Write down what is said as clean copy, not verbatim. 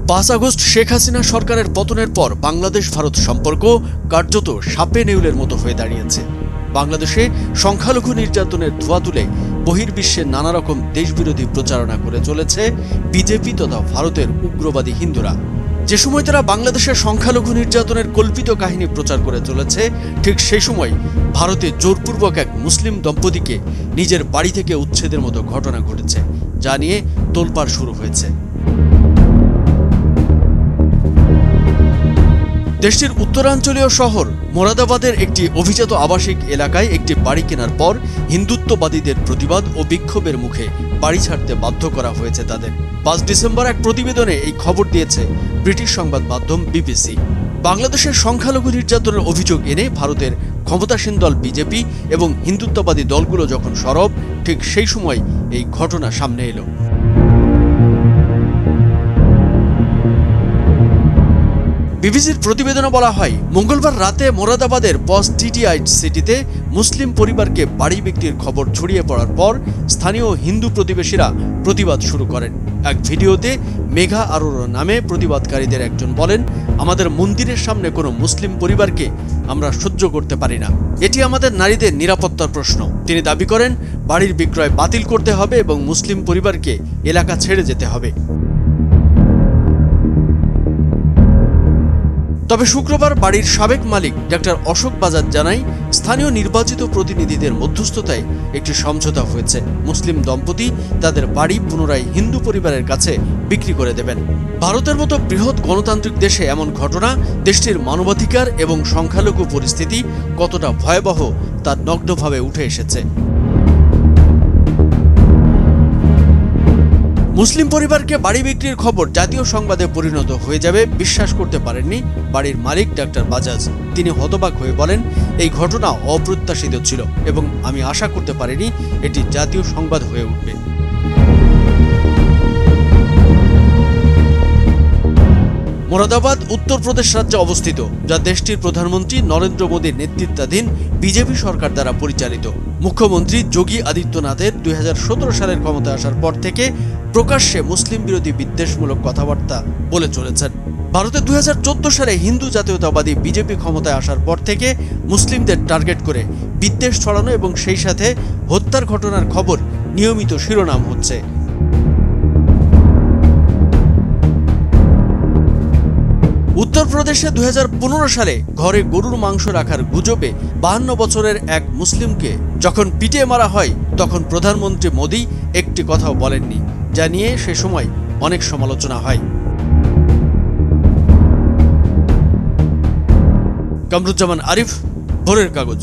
5 August Sheikh Hasina সরকারের পতনের পর বাংলাদেশ ভারত সম্পর্ক কার্যত সাপে নেউলের মতো হয়ে দাঁড়িয়েছে। বাংলাদেশে সংখ্যালঘু নির্যাতনের ধোঁয়া তুলে বহির্বিশ্বে নানা রকম দেশবিরোধী প্রচারণা করে চলেছে বিজেপি তথা ভারতের উগ্রবাদী হিন্দুরা। যে সময় তারা বাংলাদেশের সংখ্যালঘু নির্যাতনের কল্পিত কাহিনী প্রচার করে চলেছে, ঠিক সেই সময় ভারতে জোরপূর্বক এক মুসলিম দম্পতিকে নিজের বাড়ি থেকে উচ্ছেদের মতো ঘটনা ঘটেছে, যা নিয়ে তোলপাড় শুরু হয়েছে। দেশটির উত্তরাঞ্চলীয় শহর মোরাদাবাদের একটি অভিজাত আবাসিক এলাকায় একটি বাড়ি কেনার পর হিন্দুত্ববাদীদের প্রতিবাদ ও বিক্ষোভের মুখে বাড়ি ছাড়তে বাধ্য করা হয়েছে তাদের। 5 ডিসেম্বর এক প্রতিবেদনে এই খবর দিয়েছে ব্রিটিশ সংবাদ মাধ্যম বিবিসি। বাংলাদেশের সংখ্যালঘু নির্যাতনের অভিযোগ এনে ভারতের ক্ষমতাসীন দল বিজেপি এবং হিন্দুত্ববাদী দলগুলো যখন সরব, ঠিক সেই সময় এই ঘটনা সামনে এলো। বিবিসির প্রতিবেদনে বলা হয়, মঙ্গলবার রাতে মোরাদাবাদের পস টিটিআই সিটিতে মুসলিম পরিবারকে বাড়ি বিক্রির খবর ছড়িয়ে পড়ার পর স্থানীয় হিন্দু প্রতিবেশীরা প্রতিবাদ শুরু করেন। এক ভিডিওতে মেঘা আরোরা নামে প্রতিবাদকারীদের একজন বলেন, আমাদের মন্দিরের সামনে কোনো মুসলিম পরিবারকে আমরা সহ্য করতে পারি না। এটি আমাদের নারীদের নিরাপত্তার প্রশ্ন। তিনি দাবি করেন, বাড়ির বিক্রয় বাতিল করতে হবে এবং মুসলিম পরিবারকে এলাকা ছেড়ে যেতে হবে। তবে শুক্রবার বাড়ির সাবেক মালিক ডাক্তার অশোক বাজার জানায়, স্থানীয় নির্বাচিত প্রতিনিধিদের মধ্যস্থতায় একটি সমঝোতা হয়েছে। মুসলিম দম্পতি তাদের বাড়ি পুনরায় হিন্দু পরিবারের কাছে বিক্রি করে দেবেন। ভারতের মতো বৃহৎ গণতান্ত্রিক দেশে এমন ঘটনা দেশটির মানবাধিকার এবং সংখ্যালঘু পরিস্থিতি কতটা ভয়াবহ তা নগ্নভাবে উঠে এসেছে। মুসলিম পরিবারকে বাড়ি বিক্রির খবর জাতীয় সংবাদে পরিণত হয়ে যাবে বিশ্বাস করতে পারেননি বাড়ির মালিক ডাক্তার বাজাজ। তিনি হতবাক হয়ে বলেন, এই ঘটনা অপ্রত্যাশিত ছিল এবং আমি আশা করতে পারিনি এটি জাতীয় সংবাদ হয়ে উঠবে। মোরাদাবাদ উত্তরপ্রদেশ রাজ্যে অবস্থিত, যা দেশটির প্রধানমন্ত্রী নরেন্দ্র মোদীর নেতৃত্বাধীন বিজেপি সরকার দ্বারা পরিচালিত। মুখ্যমন্ত্রী যোগী আদিত্যনাথের 2017 সালের ক্ষমতায় আসার পর থেকে প্রকাশ্যে মুসলিম বিরোধী বিদ্বেষমূলক কথাবার্তা বলে চলেছেন। ভারতে 2014 সালে হিন্দু জাতীয়তাবাদী বিজেপি ক্ষমতায় আসার পর থেকে মুসলিমদের টার্গেট করে বিদ্বেষ ছড়ানো এবং সেই সাথে হত্যার ঘটনার খবর নিয়মিত শিরোনাম হচ্ছে। উত্তরপ্রদেশে 2015 সালে ঘরে গরুর মাংস রাখার গুজবে 52 বছরের এক মুসলিমকে যখন পিটিয়ে মারা হয়, তখন প্রধানমন্ত্রী মোদী একটি কথাও বলেননি, যা নিয়ে সে সময় অনেক সমালোচনা হয়। কামরুজ্জামান আরিফ, ভোরের কাগজ।